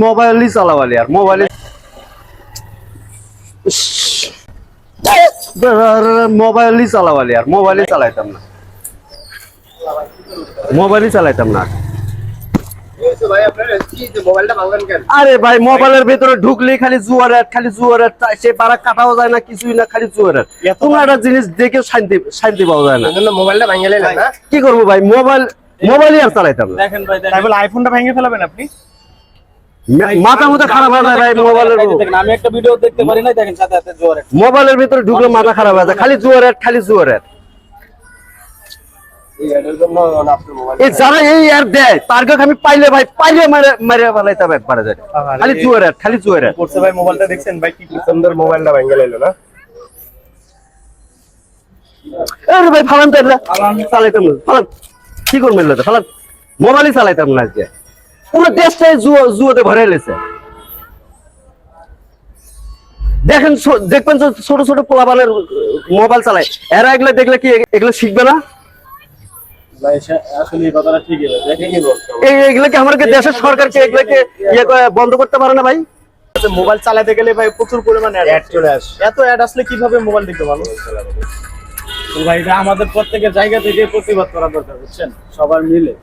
মোবাইলই চালাবালি আর mobile মোবাইলই চালাবালি আর মোবাইলই চালাইতাম না মোবাইলই চালাইতাম না আরে ভাই মোবাইলের ভিতরে ঢুকলেই খালি জুয়ার সে পারা কাটাও যায় না কিছুই না খালি জুয়ার কোন একটা জিনিস দেখে শান্তি পাওয়া যায় না মোবাইলটা ভাঙিয়ে নিলেন না কি করবো ভাই মোবাইলই আর চালাইতাম না দেখেন ভাই তাই বলে আইফোনটা ভেঙে ফেলাবেন আপনি মাথা মতো খারাপ হয়ে যায় ভাই আমি একটা ভিডিও দেখতে পারি না দেখেন সাথে সাথে জোরে মোবাইলের ভিতরে ঢুকলে মাথা খারাপ হয়ে যায় খালি জুয়ার এই যারা এই আর দেয় তারকে আমি পাইলে মারে ফেলাইতাম একবারে যায় খালি জুয়ার করছে ভাই মোবাইলটা দেখছেন ভাই কি সুন্দর মোবাইলটা ভেঙে লাইলো না আরে ভাই ফালান তাই চালাইতাম না ফালান কি করবেন ফালান মোবাইলই চালাইতাম না আজকে পুরো দেশটাই জুয়াতে ভরে লেছে দেখেন দেখবেন ছোট ছোট পোলাপানের মোবাইল চালায় এরা এগুলো দেখলে কি এগুলো শিখবে না এগুলোকে আমাকে দেশের সরকারকে এগুলোকে বন্ধ করতে পারে না ভাই মোবাইল চালাতে গেলে ভাই প্রচুর পরিমাণে অ্যাড চলে আসে এত অ্যাড আসলে কিভাবে মোবাইল দেখতে ভালো তো ভাই এটা আমাদের প্রত্যেকের জায়গা থেকে প্রতিবাদ করা দরকার বুঝছেন সবার মিলে